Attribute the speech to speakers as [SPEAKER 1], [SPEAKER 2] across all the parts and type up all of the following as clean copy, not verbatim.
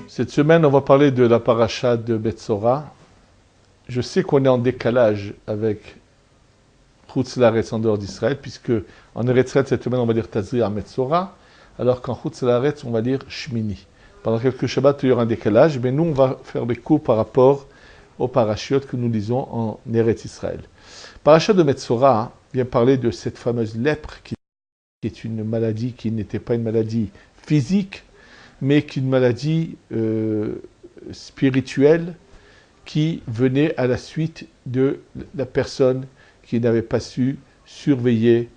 [SPEAKER 1] Cette semaine, on va parler de la paracha de Betzora. Je sais qu'on est en décalage avec Chutz La'aretz en dehors d'Israël, puisque en Eretz Israël, cette semaine, on va dire Tazria Metzora, alors qu'en Chutz La'aretz, on va dire Shmini. Pendant quelques Shabbats, il y aura un décalage, mais nous, on va faire des cours par rapport aux parachiotes que nous lisons en Eretz Israël. Paracha de Metzora vient parler de cette fameuse lèpre qui est une maladie qui n'était pas une maladie physique, mais qu'une maladie spirituelle qui venait à la suite de la personne qui n'avait pas su surveiller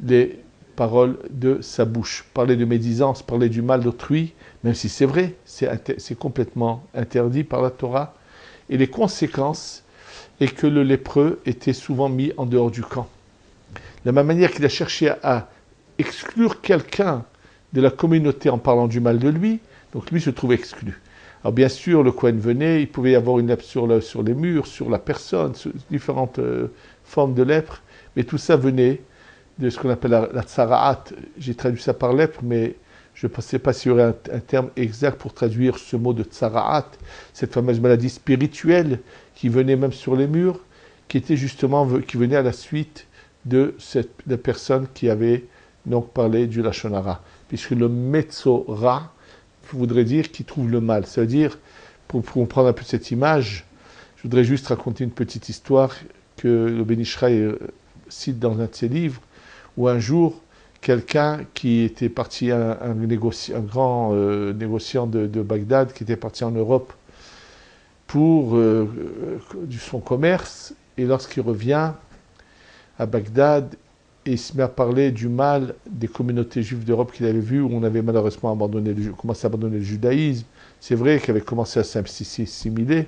[SPEAKER 1] les paroles de sa bouche. Parler de médisance, parler du mal d'autrui, même si c'est vrai, c'est complètement interdit par la Torah. Et les conséquences est que le lépreux était souvent mis en dehors du camp. De la même manière qu'il a cherché à exclure quelqu'un de la communauté en parlant du mal de lui, donc lui se trouvait exclu. Alors bien sûr, le Kohen venait, il pouvait y avoir une lèpre sur les murs, sur la personne, sur différentes formes de lèpre, mais tout ça venait de ce qu'on appelle la tsara'at. J'ai traduit ça par lèpre, mais je ne sais pas s'il y aurait un terme exact pour traduire ce mot de tsara'at, cette fameuse maladie spirituelle qui venait même sur les murs, qui était justement, qui venait à la suite de la personne qui avait donc parlé du Lashon Hara. Puisque le Metzora voudrait dire qui trouve le mal. C'est-à-dire, pour comprendre un peu cette image, je voudrais juste raconter une petite histoire que le Ben Ish Chai cite dans un de ses livres, où un jour, quelqu'un qui était parti, un grand négociant de Bagdad, qui était parti en Europe pour son commerce, et lorsqu'il revient à Bagdad, et il se met à parler du mal des communautés juives d'Europe qu'il avait vues, où on avait malheureusement commencé à abandonner le judaïsme. C'est vrai qu'il avait commencé à s'assimiler.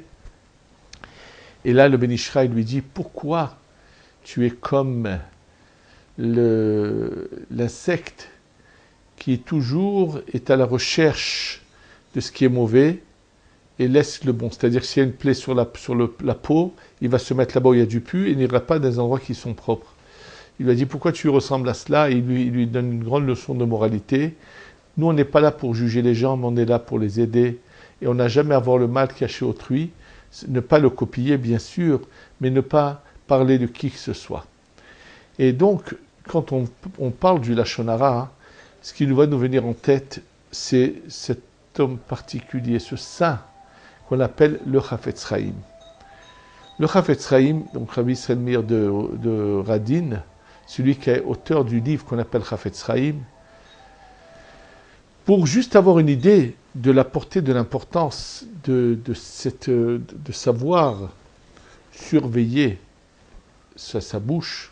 [SPEAKER 1] Et là, le Ben Ish Chai lui dit, pourquoi tu es comme l'insecte qui toujours est à la recherche de ce qui est mauvais et laisse le bon. C'est-à-dire, s'il y a une plaie sur la peau, il va se mettre là-bas où il y a du pu et n'ira pas dans des endroits qui sont propres. Il lui a dit, pourquoi tu ressembles à cela? Et il lui donne une grande leçon de moralité. Nous, on n'est pas là pour juger les gens, mais on est là pour les aider. Et on n'a jamais à voir le mal caché autrui. Ne pas le copier, bien sûr, mais ne pas parler de qui que ce soit. Et donc, quand on parle du Lashon Hara, ce qui va nous venir en tête, c'est cet homme particulier, ce saint, qu'on appelle le Chafetz Chaim. Le Chafetz Chaim, donc Rabbi Israël Meir de Radin, celui qui est auteur du livre qu'on appelle Chafetz Chaim, pour juste avoir une idée de la portée, de l'importance de savoir surveiller sa bouche.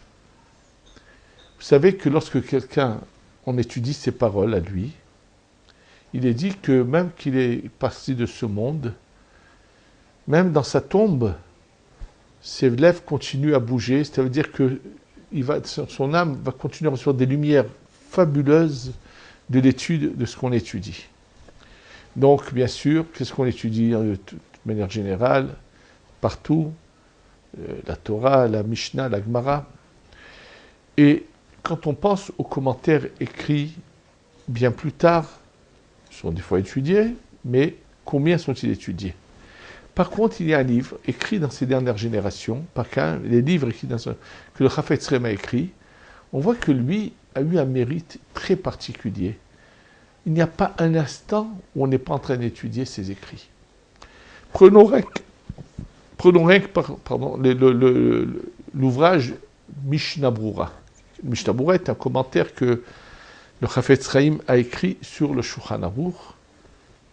[SPEAKER 1] Vous savez que lorsque on étudie ses paroles à lui, il est dit que même qu'il est parti de ce monde, même dans sa tombe, ses lèvres continuent à bouger, c'est-à-dire que son âme va continuer à recevoir des lumières fabuleuses de l'étude de ce qu'on étudie. Donc, bien sûr, qu'est-ce qu'on étudie de manière générale, partout, la Torah, la Mishnah, la Gemara. Et quand on pense aux commentaires écrits bien plus tard, ils sont des fois étudiés, mais combien sont-ils étudiés? Par contre, il y a un livre écrit dans ces dernières générations, les livres écrits que le Chafetz Chaim a écrit, on voit que lui a eu un mérite très particulier. Il n'y a pas un instant où on n'est pas en train d'étudier ses écrits. Prenons l'ouvrage Mishnah Brura. Mishnah Brura est un commentaire que le Chafetz Chaim a écrit sur le Shulchan Aruch.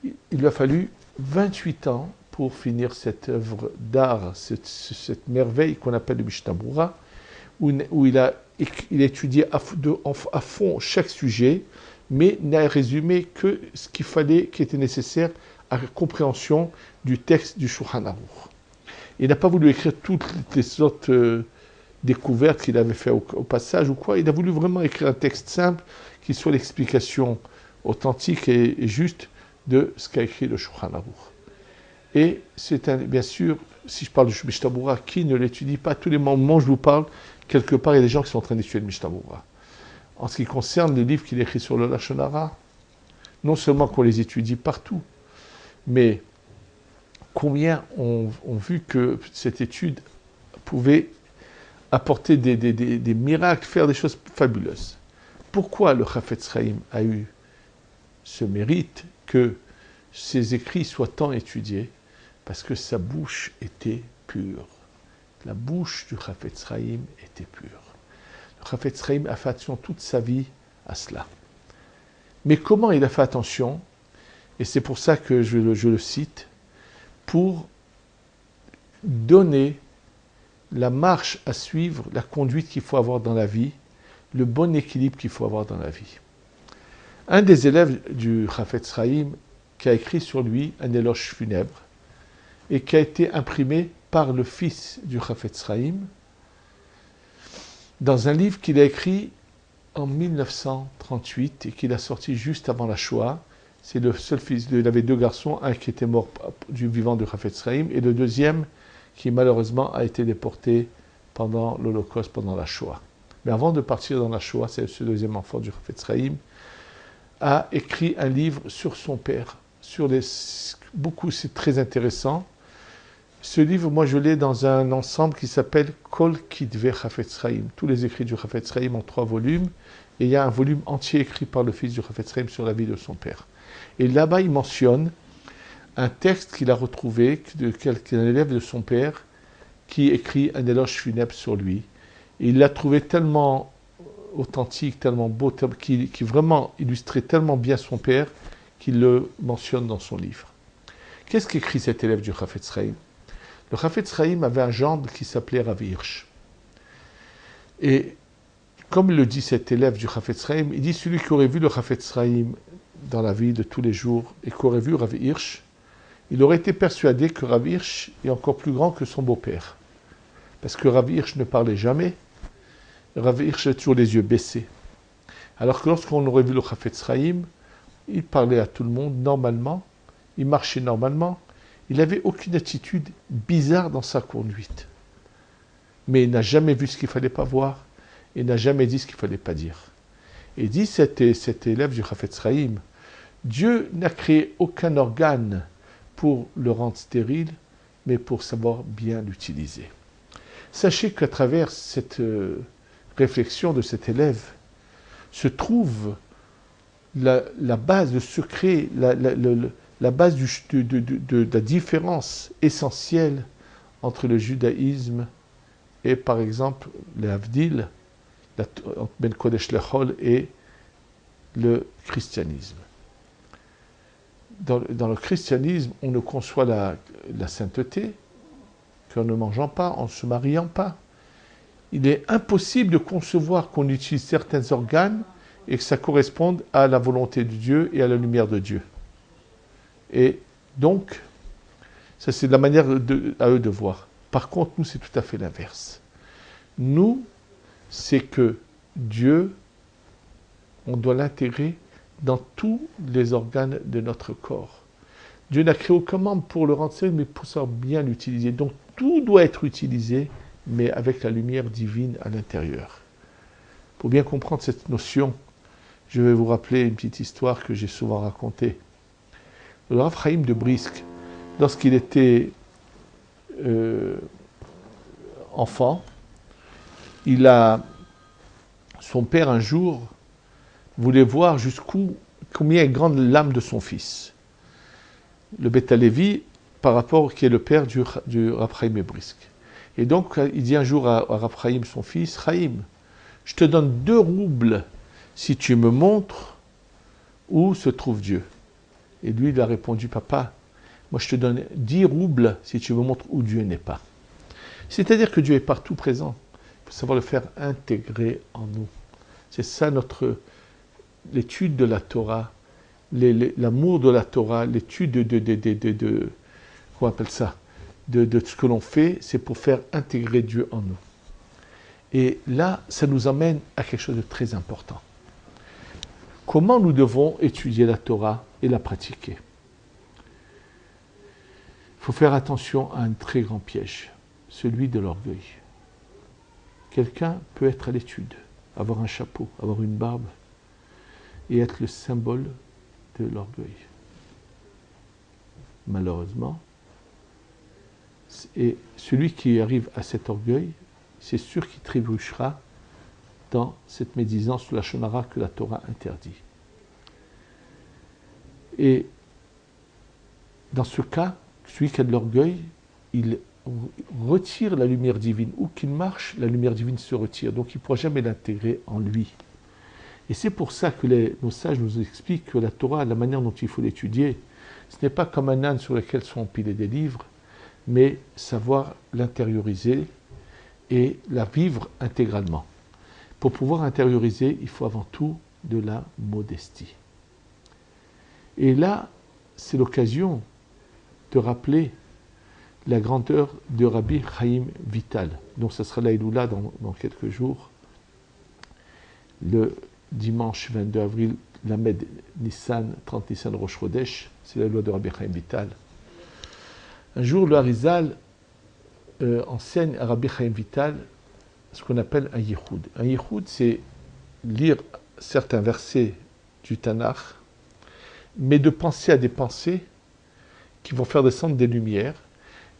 [SPEAKER 1] Il lui a fallu 28 ans pour finir cette œuvre d'art, cette merveille qu'on appelle le Mishnah Brura, où il a étudié à fond chaque sujet, mais n'a résumé que ce qu'il fallait, qui était nécessaire à la compréhension du texte du Shulchan Aruch. Il n'a pas voulu écrire toutes les autres découvertes qu'il avait fait au passage ou quoi. Il a voulu vraiment écrire un texte simple qui soit l'explication authentique et juste de ce qu'a écrit le Shulchan Aruch. Et c'est bien sûr, si je parle du Mishnah Berurah, qui ne l'étudie pas, tous les moments où je vous parle, quelque part, il y a des gens qui sont en train d'étudier le Mishnah Berurah. En ce qui concerne les livres qu'il écrit sur le Lashon Hara, non seulement qu'on les étudie partout, mais combien ont vu que cette étude pouvait apporter des miracles, faire des choses fabuleuses. Pourquoi le Chafetz Chaim a eu ce mérite que ses écrits soient tant étudiés? Parce que sa bouche était pure. La bouche du Chafetz Chaim était pure. Le Chafetz Chaim a fait attention toute sa vie à cela. Mais comment il a fait attention? Et c'est pour ça que je le cite, pour donner la marche à suivre, la conduite qu'il faut avoir dans la vie, le bon équilibre qu'il faut avoir dans la vie. Un des élèves du Chafetz Chaim qui a écrit sur lui un éloge funèbre et qui a été imprimé par le fils du Chafetz Chaim dans un livre qu'il a écrit en 1938 et qu'il a sorti juste avant la Shoah. C'est le seul fils, il avait deux garçons, un qui était mort du vivant du Chafetz Chaim et le deuxième qui malheureusement a été déporté pendant l'Holocauste, pendant la Shoah. Mais avant de partir dans la Shoah, c'est ce deuxième enfant du Chafetz Chaim, a écrit un livre sur son père. Beaucoup, c'est très intéressant. Ce livre, moi je l'ai dans un ensemble qui s'appelle Kol Kitvei Chafetz Chaim, tous les écrits du Chafetz Chaim en 3 volumes, et il y a un volume entier écrit par le fils du Chafetz Chaim sur la vie de son père. Et là-bas, il mentionne un texte qu'il a retrouvé d'un élève de son père qui écrit un éloge funèbre sur lui. Et il l'a trouvé tellement authentique, tellement beau, qui vraiment illustrait tellement bien son père qu'il le mentionne dans son livre. Qu'est-ce qu'écrit cet élève du Chafetz Chaim? Le Chafetz Chaim avait un gendre qui s'appelait Rav Hirsch. Et comme le dit cet élève du Chafetz Chaim, il dit celui qui aurait vu le Chafetz Chaim dans la vie de tous les jours et qui aurait vu Rav Hirsch, il aurait été persuadé que Rav Hirsch est encore plus grand que son beau-père. Parce que Rav Hirsch ne parlait jamais, Rav Hirsch a toujours les yeux baissés. Alors que lorsqu'on aurait vu le Chafetz Chaim, il parlait à tout le monde normalement, il marchait normalement, il n'avait aucune attitude bizarre dans sa conduite. Mais il n'a jamais vu ce qu'il ne fallait pas voir, il n'a jamais dit ce qu'il ne fallait pas dire. Et dit cet élève du Chafetz Chaim, Dieu n'a créé aucun organe pour le rendre stérile, mais pour savoir bien l'utiliser. Sachez qu'à travers cette réflexion de cet élève se trouve la base, le secret, la base de la différence essentielle entre le judaïsme et, par exemple, le Havdil, Ben Kodesh Lechol et le christianisme. Dans le christianisme, on ne conçoit la sainteté qu'en ne mangeant pas, en ne se mariant pas. Il est impossible de concevoir qu'on utilise certains organes et que ça corresponde à la volonté de Dieu et à la lumière de Dieu. Et donc, ça c'est la manière à eux de voir. Par contre, nous, c'est tout à fait l'inverse. Nous, c'est que Dieu, on doit l'intégrer dans tous les organes de notre corps. Dieu n'a créé aucun membre pour le rendre sérieux, mais pour savoir bien l'utiliser. Donc tout doit être utilisé, mais avec la lumière divine à l'intérieur. Pour bien comprendre cette notion, je vais vous rappeler une petite histoire que j'ai souvent racontée. Le Rav Chaim de Brisk, lorsqu'il était enfant, son père un jour voulait voir combien est grande l'âme de son fils. Le Beth Halevi, par rapport qui est le père du Rav Chaim de Brisk. Et donc, il dit un jour à Rav Chaim, son fils, Chaim, je te donne 2 roubles si tu me montres où se trouve Dieu. Et lui, il a répondu, papa, moi je te donne 10 roubles si tu me montres où Dieu n'est pas. C'est-à-dire que Dieu est partout présent. Il faut savoir le faire intégrer en nous. C'est ça l'étude de la Torah, l'amour de la Torah, l'étude comment on appelle ça, de ce que l'on fait, c'est pour faire intégrer Dieu en nous. Et là, ça nous amène à quelque chose de très important. Comment nous devons étudier la Torah et la pratiquer? faut faire attention à un très grand piège, celui de l'orgueil. Quelqu'un peut être à l'étude, avoir un chapeau, avoir une barbe, et être le symbole de l'orgueil. Malheureusement, et celui qui arrive à cet orgueil, c'est sûr qu'il trébuchera dans cette médisance de la shonara que la Torah interdit. Et dans ce cas, celui qui a de l'orgueil, il retire la lumière divine. Où qu'il marche, la lumière divine se retire. Donc il ne pourra jamais l'intégrer en lui. Et c'est pour ça que nos sages nous expliquent que la Torah, la manière dont il faut l'étudier, ce n'est pas comme un âne sur lequel sont empilés des livres, mais savoir l'intérioriser et la vivre intégralement. Pour pouvoir intérioriser, il faut avant tout de la modestie. Et là, c'est l'occasion de rappeler la grandeur de Rabbi Chaim Vital. Donc ça sera l'Aïloula dans quelques jours, le dimanche 22 avril, Lamed Nissan, 30 Nissan Rosh Chodesh, c'est la loi de Rabbi Chaim Vital. Un jour, le Harizal enseigne à Rabbi Chaim Vital ce qu'on appelle un yichud. Un yichud, c'est lire certains versets du Tanakh, mais de penser à des pensées qui vont faire descendre des lumières.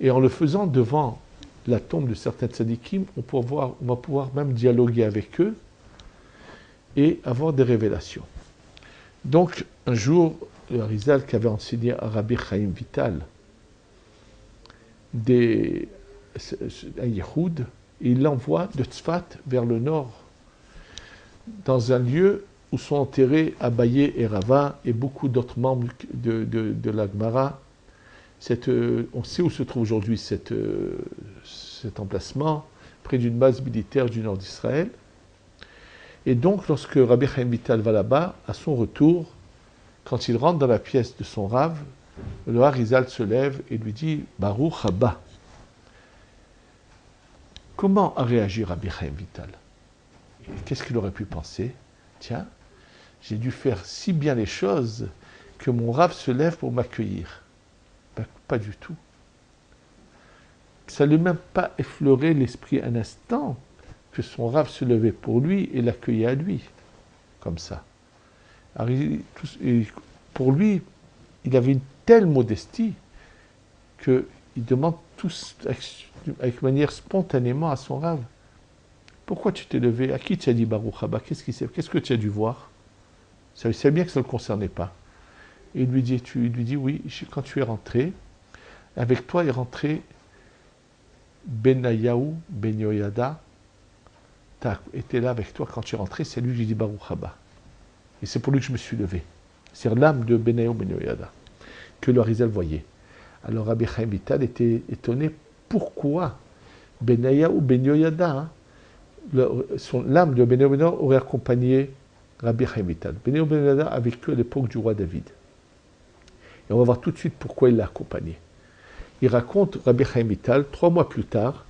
[SPEAKER 1] Et en le faisant devant la tombe de certains tzadikim, on va pouvoir même dialoguer avec eux et avoir des révélations. Donc, un jour, le Harizal qui avait enseigné à Rabbi Chaim Vital un yichud, il l'envoie de Tzfat vers le nord, dans un lieu où sont enterrés Abaye et Rava et beaucoup d'autres membres de la Gemara. On sait où se trouve aujourd'hui cet emplacement, près d'une base militaire du nord d'Israël. Et donc, lorsque Rabbi Chaim Vital va là-bas, à son retour, quand il rentre dans la pièce de son Rav, le Harizal se lève et lui dit « Baruch haba ». Comment a réagi Rabbi Chaim Vital? Qu'est-ce qu'il aurait pu penser? Tiens, j'ai dû faire si bien les choses que mon Rav se lève pour m'accueillir. Ben, pas du tout. Ça ne lui a même pas effleuré l'esprit un instant que son Rav se levait pour lui et l'accueillait à lui, comme ça. Alors, pour lui, il avait une telle modestie qu'il demande tous avec manière spontanément à son Rav, pourquoi tu t'es levé? À qui tu as dit Baruch haba? Qu'est-ce que tu as dû voir? Il savait bien que ça ne le concernait pas. Et il lui dit oui, quand tu es rentré, avec toi est rentré Benayahu Ben Yoyada, tu été là avec toi quand tu es rentré, c'est lui qui dit Baruch haba. Et c'est pour lui que je me suis levé. C'est l'âme de Benayahu Ben Yoyada que le Harizal voyait. Alors Rabbi Chaim Vital était étonné pourquoi Benayahu Ben Yoyada, l'âme de Benayahu Ben Yoyada aurait accompagné Rabbi Chaim Vital. Benayahu Ben Yoyada a vécu à l'époque du roi David. Et on va voir tout de suite pourquoi il l'a accompagné. Il raconte Rabbi Chaim Vital, 3 mois plus tard,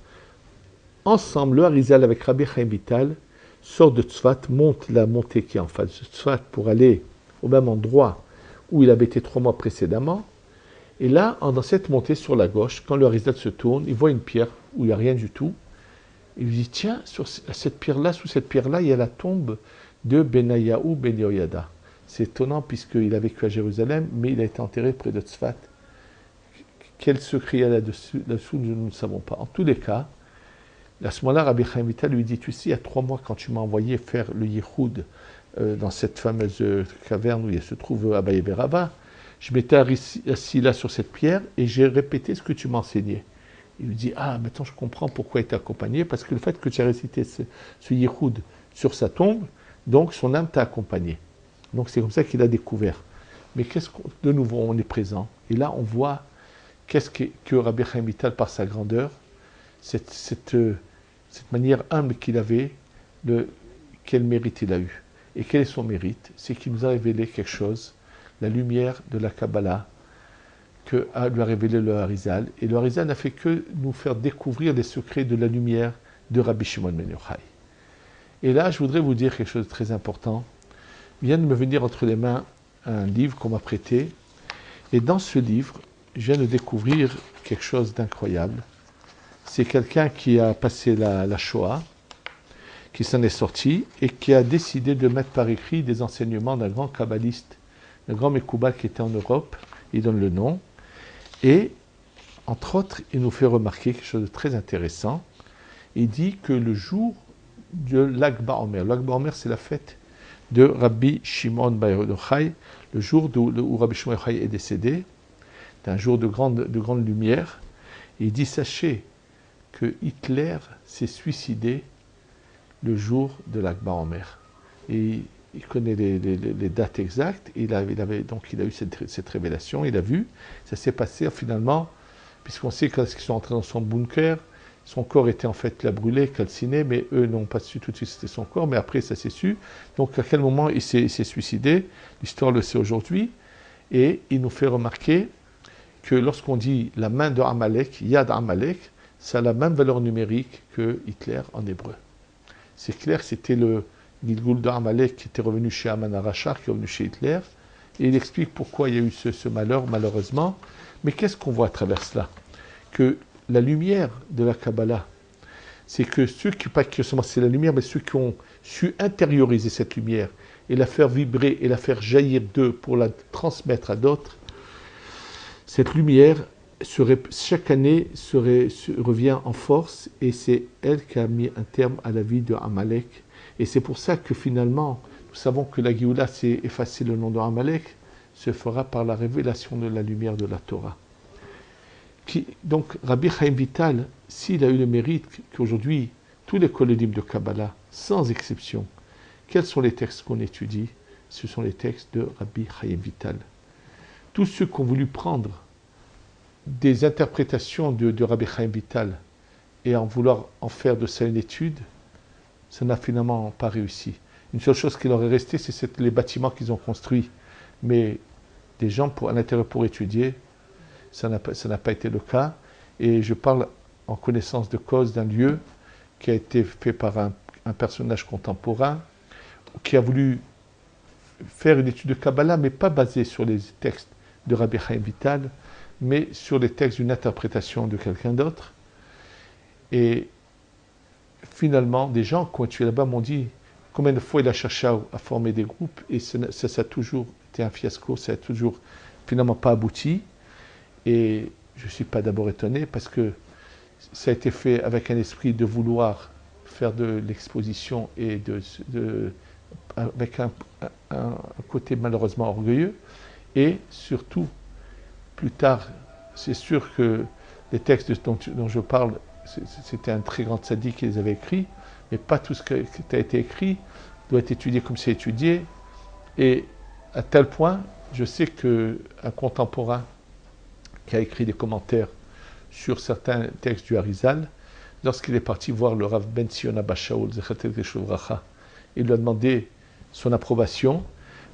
[SPEAKER 1] ensemble, le Harizal avec Rabbi Chaim Vital sort de Tzfat, monte la montée qui est en face de Tzfat pour aller au même endroit où il avait été 3 mois précédemment. Et là, dans cette montée sur la gauche, quand le Harizal se tourne, il voit une pierre où il n'y a rien du tout. Il lui dit, tiens, sur cette pierre-là, sous cette pierre-là, il y a la tombe de Benayahu Ben Yoyada. C'est étonnant puisqu'il a vécu à Jérusalem, mais il a été enterré près de Tzfat. Quel secret il y a là-dessous, nous ne savons pas. En tous les cas, à ce moment-là, Rabbi Chaim Vital lui dit, tu sais, il y a 3 mois, quand tu m'as envoyé faire le yichud dans cette fameuse caverne où il se trouve Abaye et Rava, je m'étais assis là sur cette pierre et j'ai répété ce que tu m'enseignais. Il lui dit, ah, maintenant je comprends pourquoi il t'a accompagné, parce que le fait que tu as récité ce yichud sur sa tombe, donc son âme t'a accompagné. Donc c'est comme ça qu'il a découvert. Mais de nouveau, on est présent. Et là, on voit qu'est-ce que Rabbi Chaim Vital, par sa grandeur, cette manière humble qu'il avait, quel mérite il a eu. Et quel est son mérite? C'est qu'il nous a révélé quelque chose, la lumière de la Kabbalah, que lui a révélé le Harizal. Et le Harizal n'a fait que nous faire découvrir les secrets de la lumière de Rabbi Shimon ben Yochai. Et là, je voudrais vous dire quelque chose de très important. Il vient de me venir entre les mains un livre qu'on m'a prêté. Et dans ce livre, je viens de découvrir quelque chose d'incroyable. C'est quelqu'un qui a passé la Shoah, qui s'en est sorti et qui a décidé de mettre par écrit des enseignements d'un grand kabbaliste, d'un grand Mekouba qui était en Europe. Il donne le nom. Et, entre autres, il nous fait remarquer quelque chose de très intéressant. Il dit que le jour de Lag BaOmer, Lag BaOmer, c'est la fête de Rabbi Shimon Bar Yochai, le jour où Rabbi Shimon Bar Yochai est décédé, d'un jour de grande lumière. Et il dit, sachez que Hitler s'est suicidé le jour de Lag BaOmer. Et il connaît les dates exactes. Donc il a eu cette révélation, il a vu. Ça s'est passé finalement, puisqu'on sait qu'ils sont entrés dans son bunker, son corps était en fait brûlé, calciné, mais eux n'ont pas su tout de suite c'était son corps, mais après ça s'est su. Donc à quel moment il s'est suicidé, l'histoire le sait aujourd'hui, et il nous fait remarquer que lorsqu'on dit la main de Amalek, Yad Amalek, ça a la même valeur numérique que Hitler en hébreu. C'est clair, c'était le Gilgul de Amalek qui était revenu chez Haman Arachar, qui est revenu chez Hitler, et il explique pourquoi il y a eu ce malheur, malheureusement. Mais qu'est-ce qu'on voit à travers cela? Que la lumière de la Kabbalah, c'est que ceux qui, pas que seulement c'est la lumière, mais ceux qui ont su intérioriser cette lumière et la faire vibrer et la faire jaillir d'eux pour la transmettre à d'autres, cette lumière chaque année revient en force et c'est elle qui a mis un terme à la vie de Amalek. Et c'est pour ça que finalement, nous savons que la Géoula, c'est effacer le nom de Amalek, se fera par la révélation de la lumière de la Torah. Donc Rabbi Chaim Vital, s'il a eu le mérite qu'aujourd'hui, tous les kolédim de Kabbalah, sans exception, quels sont les textes qu'on étudie? Ce sont les textes de Rabbi Chaim Vital. Tous ceux qui ont voulu prendre des interprétations de Rabbi Chaim Vital et en vouloir en faire de ça une étude, ça n'a finalement pas réussi. Une seule chose qui leur est restée, c'est les bâtiments qu'ils ont construits. Mais des gens à l'intérieur pour étudier, ça n'a pas été le cas. Et je parle en connaissance de cause d'un lieu qui a été fait par un personnage contemporain qui a voulu faire une étude de Kabbalah, mais pas basée sur les textes de Rabbi Chaim Vital, mais sur les textes d'une interprétation de quelqu'un d'autre. Et finalement, des gens qui ont étudié là-bas m'ont dit combien de fois il a cherché à former des groupes, et ça a toujours été un fiasco, ça a toujours finalement pas abouti. Et je ne suis pas d'abord étonné parce que ça a été fait avec un esprit de vouloir faire de l'exposition et avec un côté malheureusement orgueilleux. Et surtout, plus tard, c'est sûr que les textes dont je parle, c'était un très grand tzaddik qui les avait écrits, mais pas tout ce qui a été écrit doit être étudié comme c'est étudié. Et à tel point, je sais qu'un contemporain qui a écrit des commentaires sur certains textes du Harizal, lorsqu'il est parti voir le Rav Ben Sion Abba Shaul, il lui a demandé son approbation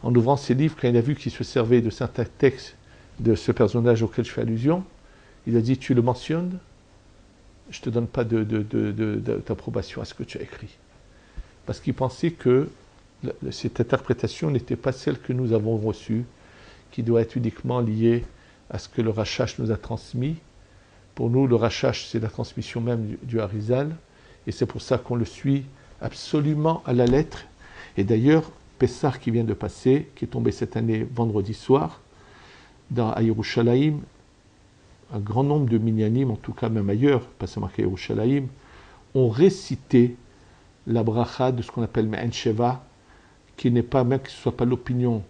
[SPEAKER 1] en ouvrant ses livres. Quand il a vu qu'il se servait de certains textes de ce personnage auquel je fais allusion, il a dit, tu le mentionnes, je ne te donne pas d'approbation à ce que tu as écrit. Parce qu'il pensait que cette interprétation n'était pas celle que nous avons reçue, qui doit être uniquement liée à ce que le Rashash nous a transmis. Pour nous, le Rashash, c'est la transmission même du Harizal, et c'est pour ça qu'on le suit absolument à la lettre. Et d'ailleurs, Pessah qui vient de passer, qui est tombé cette année vendredi soir, à Yerushalayim, un grand nombre de minyanim, en tout cas même ailleurs, pas seulement qu'à Yerushalayim, ont récité la bracha de ce qu'on appelle Me'en Sheva, qui n'est pas, même que ce ne soit pas l'opinion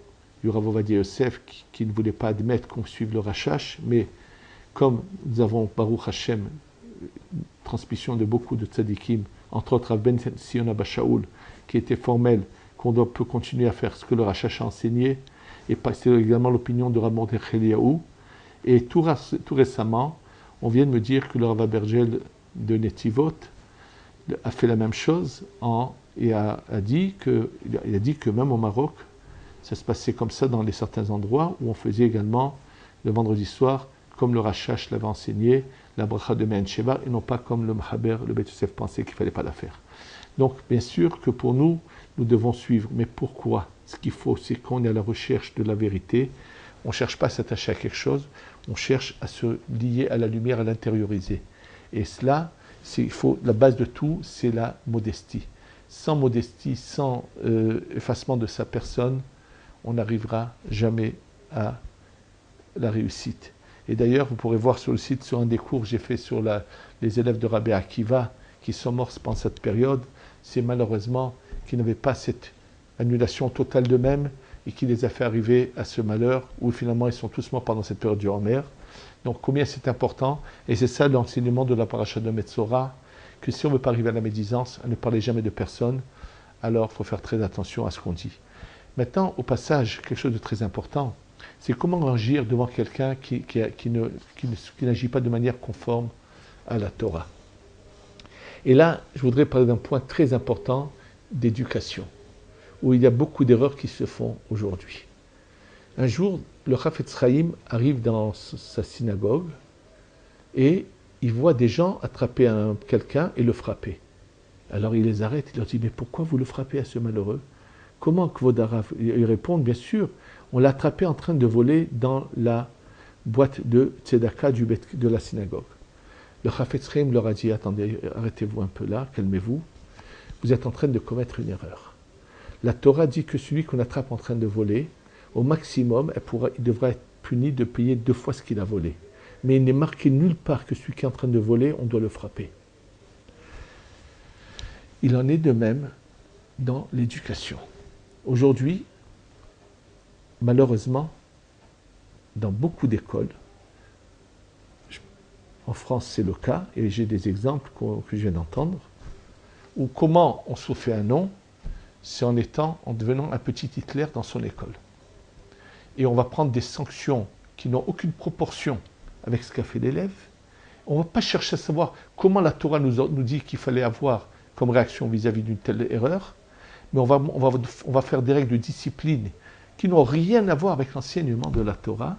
[SPEAKER 1] du Rav Ovadia Yosef, qui ne voulait pas admettre qu'on suive le Rashash, mais comme nous avons, Baruch Hashem, transmission de beaucoup de tzadikim, entre autres Rav Ben Sion Abba Shaul, qui était formel, qu'on peut continuer à faire ce que le Rashash a enseigné, et c'est également l'opinion de Rav Mordechai Eliyahu. Et tout récemment, on vient de me dire que le Rav Abergel de Netivot a fait la même chose et a dit que même au Maroc, ça se passait comme ça dans certains endroits où on faisait également le vendredi soir, comme le Rashash l'avait enseigné, la bracha de Me'en Sheva, et non pas comme le Mahaber, le Beit Yosef pensait qu'il ne fallait pas la faire. Donc, bien sûr que pour nous, nous devons suivre. Mais pourquoi? Ce qu'il faut, c'est qu'on est à la recherche de la vérité. On ne cherche pas à s'attacher à quelque chose, on cherche à se lier à la lumière, à l'intérioriser. Et cela, la base de tout, c'est la modestie. Sans modestie, sans effacement de sa personne, on n'arrivera jamais à la réussite. Et d'ailleurs, vous pourrez voir sur le site, sur un des cours que j'ai fait sur les élèves de Rabbi Akiva qui sont morts pendant cette période, c'est malheureusement qu'ils n'avaient pas cette annulation totale d'eux-mêmes et qui les a fait arriver à ce malheur où finalement ils sont tous morts pendant cette période du Homer. Donc combien c'est important, et c'est ça l'enseignement de la paracha de Metzora, que si on ne veut pas arriver à la médisance, à ne parler jamais de personne, alors il faut faire très attention à ce qu'on dit. Maintenant, au passage, quelque chose de très important, c'est comment agir devant quelqu'un qui n'agit pas de manière conforme à la Torah. Et là, je voudrais parler d'un point très important d'éducation, où il y a beaucoup d'erreurs qui se font aujourd'hui. Un jour, le Chafetz Chaim arrive dans sa synagogue et il voit des gens attraper quelqu'un et le frapper. Alors il les arrête, il leur dit « Mais pourquoi vous le frappez à ce malheureux ?» Comment Kvod Harav? Ils répondent « Bien sûr, on l'a attrapé en train de voler dans la boîte de tzedaka de la synagogue. » Le Chafetz Chaim leur a dit « Attendez, arrêtez-vous un peu là, calmez-vous. Vous êtes en train de commettre une erreur. La Torah dit que celui qu'on attrape en train de voler, au maximum, il devra être puni de payer 2 fois ce qu'il a volé. Mais il n'est marqué nulle part que celui qui est en train de voler, on doit le frapper. » Il en est de même dans l'éducation. Aujourd'hui, malheureusement, dans beaucoup d'écoles, en France c'est le cas, et j'ai des exemples que je viens d'entendre, où comment on se fait un nom, c'est en devenant un petit Hitler dans son école. Et on va prendre des sanctions qui n'ont aucune proportion avec ce qu'a fait l'élève. On ne va pas chercher à savoir comment la Torah nous dit qu'il fallait avoir comme réaction vis-à-vis d'une telle erreur, mais on va faire des règles de discipline qui n'ont rien à voir avec l'enseignement de la Torah.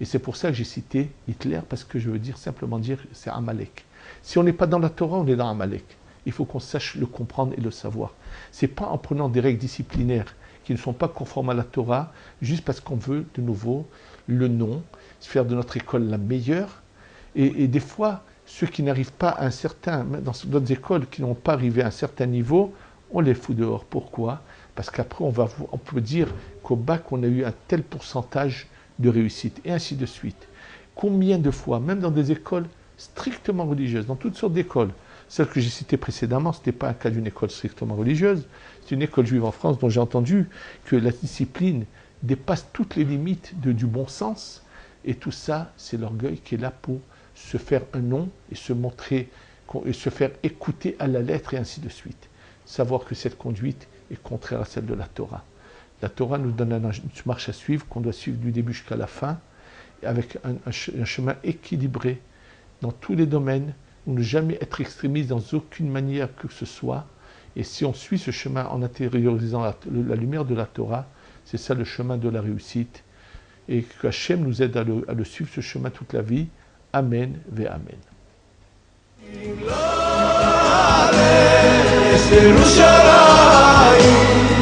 [SPEAKER 1] Et c'est pour ça que j'ai cité Hitler, parce que je veux simplement dire c'est Amalek. Si on n'est pas dans la Torah, on est dans Amalek. Il faut qu'on sache le comprendre et le savoir. Ce n'est pas en prenant des règles disciplinaires qui ne sont pas conformes à la Torah, juste parce qu'on veut de nouveau le nom, faire de notre école la meilleure. Et des fois, ceux qui n'arrivent pas à dans d'autres écoles, qui n'ont pas arrivé à un certain niveau, on les fout dehors. Pourquoi? Parce qu'après, on peut dire qu'au bac, on a eu un tel pourcentage de réussite, et ainsi de suite. Combien de fois, même dans des écoles strictement religieuses, dans toutes sortes d'écoles, celle que j'ai citée précédemment, ce n'était pas un cas d'une école strictement religieuse, c'est une école juive en France dont j'ai entendu que la discipline dépasse toutes les limites du bon sens, et tout ça, c'est l'orgueil qui est là pour se faire un nom et se montrer, et se faire écouter à la lettre, et ainsi de suite. Savoir que cette conduite est contraire à celle de la Torah. La Torah nous donne une marche à suivre, qu'on doit suivre du début jusqu'à la fin, avec un chemin équilibré dans tous les domaines, où ne jamais être extrémiste dans aucune manière que ce soit. Et si on suit ce chemin en intériorisant la lumière de la Torah, c'est ça le chemin de la réussite. Et que Hachem nous aide à le suivre, ce chemin toute la vie. Amen ve Amen. Amen.